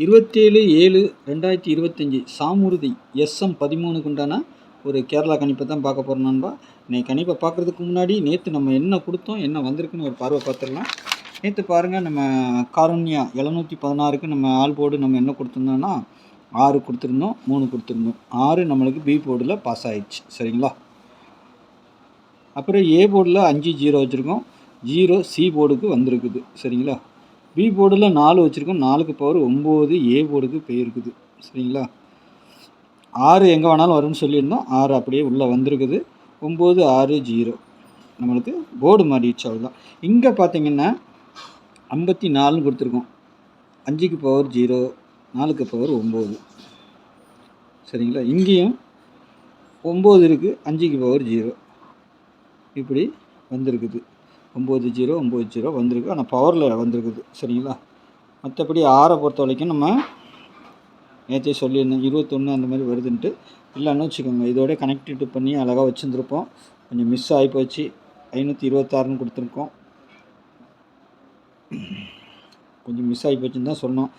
27/7/2025 சாமுருதி SM13க்கு உண்டான ஒரு கேரளா கணிப்பை தான் பார்க்க போகிறோம் நண்பா. இன்னைக்கு கணிப்பை பார்க்குறதுக்கு முன்னாடி நேற்று நம்ம என்ன கொடுத்தோம், என்ன வந்திருக்குன்னு ஒரு பார்வை பார்த்துடலாம். நேற்று பாருங்கள், நம்ம காருண்யா 716க்கு நம்ம ஆல் போர்டு நம்ம என்ன கொடுத்துருந்தோம்னா 6 கொடுத்துருந்தோம், 3 கொடுத்துருந்தோம். 6 நம்மளுக்கு பி போர்டில் பாஸ் ஆகிடுச்சு, சரிங்களா. அப்புறம் ஏ போர்டில் 5 0 வச்சுருக்கோம், 0 சி போர்டுக்கு வந்திருக்குது, சரிங்களா. பி போர்டில் 4 வச்சுருக்கோம், 4க்கு பவர் 9 ஏ போர்டுக்கு போயிருக்குது, சரிங்களா. 6 எங்கே வேணாலும் வரும்னு சொல்லியிருந்தோம், 6 அப்படியே உள்ளே வந்திருக்குது. 9 6 0 நம்மளுக்கு போர்டு மாறிடுச்சு, அவ்வளோதான். இங்கே பார்த்தீங்கன்னா 54 கொடுத்துருக்கோம், 5க்கு பவர் 0, 4க்கு பவர் 9, சரிங்களா. இங்கேயும் 9 இருக்குது, 5க்கு பவர் 0, இப்படி வந்திருக்குது. 9 0 9 0 வந்திருக்கு, ஆனால் பவரில் வந்திருக்குது, சரிங்களா. மற்றபடி 6 பொறுத்த வரைக்கும் நம்ம நேற்றே சொல்லியிருந்தோம் 21 அந்த மாதிரி வருதுன்ட்டு. இல்லைன்னு வச்சுக்கோங்க, இதோட கனெக்டிவிட்டி பண்ணி அழகாக வச்சுருந்துருப்போம். கொஞ்சம் மிஸ் ஆகி போச்சு, 526ன்னு கொடுத்துருக்கோம், கொஞ்சம் மிஸ் ஆகி போச்சுன்னு தான் சொன்னோம்.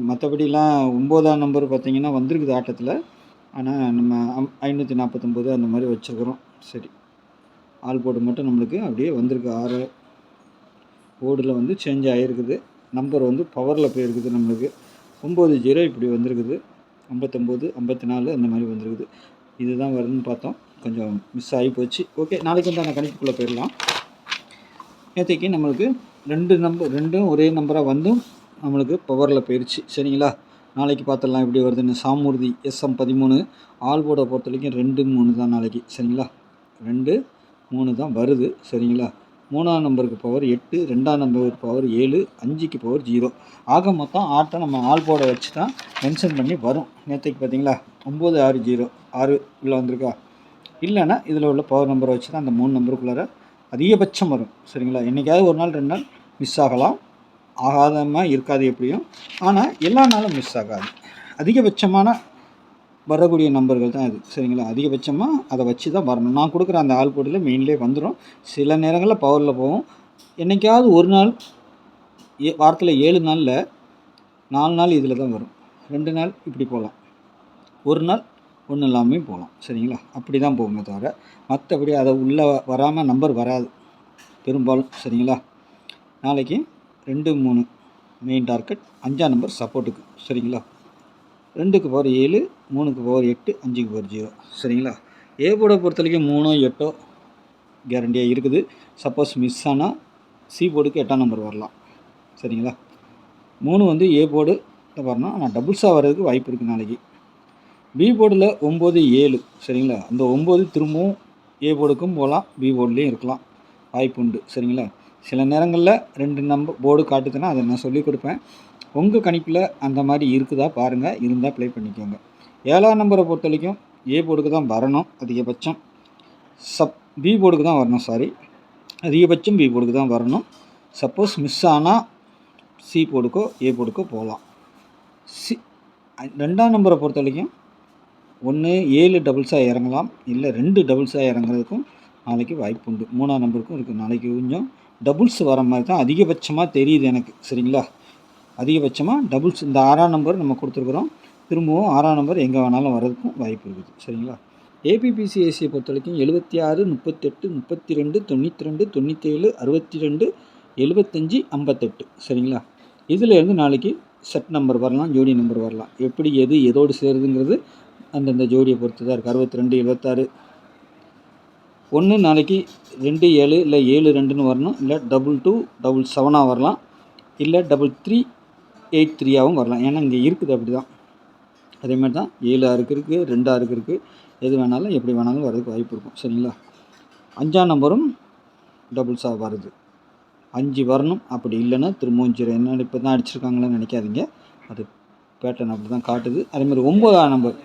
மற்றபடிலாம் 9ஆம் நம்பர் பார்த்திங்கன்னா வந்திருக்குது ஆட்டத்தில், ஆனால் நம்ம 549 அந்த மாதிரி வச்சுருக்குறோம். சரி, ஆல் போர்டு மட்டும் நம்மளுக்கு அப்படியே வந்திருக்கு. 6 போர்டில் வந்து சேஞ்ச் ஆகிருக்குது, நம்பர் வந்து பவரில் போயிருக்குது. நம்மளுக்கு 9 0 இப்படி வந்திருக்குது, 59 54 அந்த மாதிரி வந்திருக்குது. இதுதான் வருதுன்னு பார்த்தோம், கொஞ்சம் மிஸ் ஆகி போச்சு. ஓகே, நாளைக்கு வந்து அந்த கணிப்புக்குள்ளே போயிடலாம். நேற்றைக்கு நம்மளுக்கு 2 நம்பர், ரெண்டும் ஒரே நம்பராக வந்தும் நம்மளுக்கு பவரில் போயிடுச்சு, சரிங்களா. நாளைக்கு பார்த்துடலாம் எப்படி வருதுன்னு. சாமுருதி SM13 ஆல் போர்டை பொறுத்த வரைக்கும் 2 3 தான் நாளைக்கு, சரிங்களா. 2 3 தான் வருது, சரிங்களா. 3ஆம் நம்பருக்கு பவர் 8, 2ஆம் நம்பருக்கு பவர் 7, 5க்கு பவர் 0. ஆக மொத்தம் ஆட்டை நம்ம ஆல் போர்டை வச்சு தான் மென்ஷன் பண்ணி வரும். நேற்றுக்கு பார்த்தீங்களா 9 6 0 6 உள்ளே வந்திருக்கா. இல்லைன்னா இதில் உள்ள பவர் நம்பரை வச்சு தான் அந்த 3 நம்பருக்குள்ளார அதிகபட்சம் வரும், சரிங்களா. என்றைக்காவது ஒரு நாள் 2 நாள் மிஸ் ஆகலாம், ஆகாதமாக இருக்காது எப்படியும், ஆனால் எல்லா நாளும் மிஸ் ஆகாது. அதிகபட்சமான வரக்கூடிய நம்பர்கள் தான் இது, சரிங்களா. அதிகபட்சமாக அதை வச்சு தான் வரணும். நான் கொடுக்குற அந்த ஆல் போர்டில் மெயின்லேயே வந்துடும். சில நேரங்களில் பவரில் போகும். என்றைக்காவது ஒரு நாள், வாரத்தில் 7 நாளில் 4 நாள் இதில் தான் வரும், 2 நாள் இப்படி போகலாம், ஒரு நாள் ஒன்றும் இல்லாமல் போகலாம், சரிங்களா. அப்படி தான் போகுமே தவிர மற்றபடி அதை உள்ளே வராமல் நம்பர் வராது பெரும்பாலும், சரிங்களா. நாளைக்கு 2 3 மெயின் டார்கெட், 5ஆம் நம்பர் சப்போர்ட்டுக்கு, சரிங்களா. 2க்கு பவர் 7, 3க்கு பவர் 8, 5க்கு பவர் 0, சரிங்களா. ஏ போர்டை பொறுத்த வரைக்கும் 3 8 கேரண்டியாக இருக்குது. சப்போஸ் மிஸ் ஆனால் சி போர்டுக்கு 8ஆம் நம்பர் வரலாம், சரிங்களா. 3 வந்து ஏ போர்டு வரணும், ஆனால் டபுள்ஸாக வர்றதுக்கு வாய்ப்பு இருக்குது நாளைக்கு. பி போர்டில் 9 7, சரிங்களா. அந்த 9 திரும்பவும் ஏ போர்டுக்கும் போகலாம், பி போர்டுலேயும் இருக்கலாம், வாய்ப்பு உண்டு, சரிங்களா. சில நேரங்களில் 2 நம்பர் போர்டு காட்டுதுன்னா அதை நான் சொல்லிக் கொடுப்பேன். உங்கள் கணிப்பில் அந்த மாதிரி இருக்குதா பாருங்கள், இருந்தால் ப்ளே பண்ணிக்கோங்க. 7ஆம் நம்பரை பொறுத்த வரைக்கும் ஏ போர்டுக்கு தான் வரணும் அதிகபட்சம், பி போர்டுக்கு தான் வரணும், சாரி, அதிகபட்சம் பி போர்டுக்கு தான் வரணும். சப்போஸ் மிஸ் ஆனால் சி போர்டுக்கோ ஏ போர்டுக்கோ போகலாம். 2ஆம் நம்பரை பொறுத்த வரைக்கும் 1 7 டபுள்ஸாக இறங்கலாம், இல்லை 2 டபுள்ஸாக இறங்குறதுக்கும் நாளைக்கு வாய்ப்பு உண்டு. 3ஆம் நம்பருக்கும் இருக்குது. நாளைக்கு கொஞ்சம் டபுள்ஸ் வர மாதிரி தான் அதிகபட்சமாக தெரியுது எனக்கு, சரிங்களா. அதிகபட்சமாக டபுள்ஸ் இந்த 6ஆம் நம்பர் நம்ம கொடுத்துருக்குறோம், திரும்பவும் 6ஆம் நம்பர் எங்கே வேணாலும் வர்றதுக்கும் வாய்ப்பு இருக்குது, சரிங்களா. ஏபிபிசிஎஸ்சியை பொறுத்த வரைக்கும் 76 38 32 92 97 62 75 58, சரிங்களா. இதிலேருந்து நாளைக்கு செட் நம்பர் வரலாம், ஜோடி நம்பர் வரலாம். எப்படி எது எதோடு சேருதுங்கிறது அந்தந்த ஜோடியை பொறுத்து தான் இருக்குது. 62 76 1 நாளைக்கு 2 7 இல்லை 7 2ன்னு வரணும், இல்லை 22 7 வரலாம், இல்லை 33 8 3ஆகவும் வரலாம். ஏன்னா இங்கே இருக்குது அப்படி தான். அதேமாதிரி தான் 7 6க்கு இருக்குது, 2 6க்கு இருக்குது, எது வேணாலும் எப்படி வேணாலும் வர்றதுக்கு வாய்ப்பு இருக்கும், சரிங்களா. 5ஆம் நம்பரும் டபுள்ஸாக வருது, 5 வரணும். அப்படி இல்லைன்னா திரும்பவும் 0. என்ன இப்போ தான் அடிச்சிருக்காங்களேன்னு நினைக்காதீங்க, அது பேட்டர்ன் அப்படி தான் காட்டுது. அதேமாதிரி 9ஆம் நம்பர்,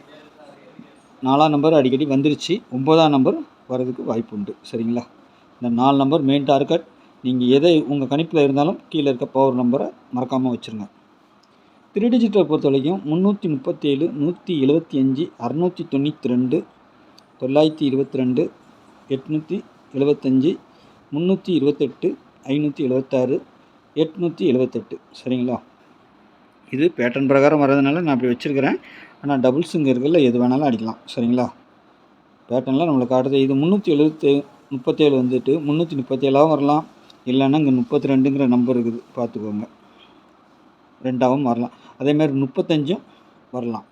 4ஆம் நம்பர் அடிக்கடி வந்துருச்சு, 9ஆம் நம்பர் வர்றதுக்கு வாய்ப்பு உண்டு, சரிங்களா. இந்த 4 நம்பர் மெயின் டார்கெட். நீங்கள் எதை உங்கள் கணிப்பில் இருந்தாலும் கீழே இருக்க பவர் நம்பரை மறக்காமல் வச்சுருங்க. 3 டிஜிட்டை பொறுத்த வரைக்கும் 337 175 692 922 875 328 576 878, சரிங்களா. இது பேட்டர்ன் பிரகாரம் வர்றதுனால நான் அப்படி வச்சுருக்கிறேன். ஆனால் டபுள்ஸுங்கிறதுல எது வேணாலும் அடிக்கலாம். சரிங்களா? பேட்டர்னில் நம்மளுக்கு அடுத்து இது 337 வந்துட்டு 337ஆகவும் வரலாம். இல்லைன்னா இங்கே 32ங்கிற நம்பர் இருக்குது பார்த்துக்கோங்க. 2ஆகவும் வரலாம். அதேமாதிரி 35ம் வரலாம்.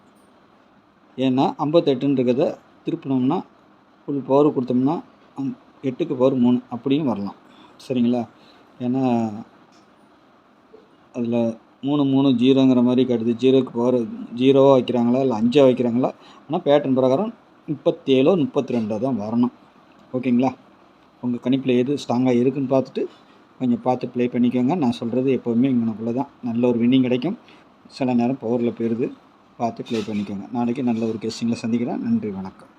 ஏன்னா 58ன்றதை திருப்பினோம்னா ஃபுல் பவர் கொடுத்தோம்னா 8க்கு பவர் 3 அப்படியும் வரலாம். சரிங்களா? ஏன்னா அதில் 3 3 0ங்கிற மாதிரி காட்டுது. 0க்கு பவர் 0வாக வைக்கிறாங்களா இல்லை 5ஆக வைக்கிறாங்களா? ஆனால் பேட்டர்ன் பிரகாரம் 37 32 தான் வரணும். ஓகேங்களா? உங்கள் கணிப்பில் எது ஸ்ட்ராங்காக இருக்குதுன்னு பார்த்துட்டு கொஞ்சம் பார்த்து ப்ளே பண்ணிக்கோங்க. நான் சொல்கிறது எப்போவுமே இங்கனக்குள்ளே தான். நல்ல ஒரு வின்னிங் கிடைக்கும். சில நேரம் பவரில் போயிடுது. பார்த்து ப்ளே பண்ணிக்கோங்க. நாளைக்கு நல்ல ஒரு கெஸ்டிங்கில் சந்திக்கிறேன். நன்றி, வணக்கம்.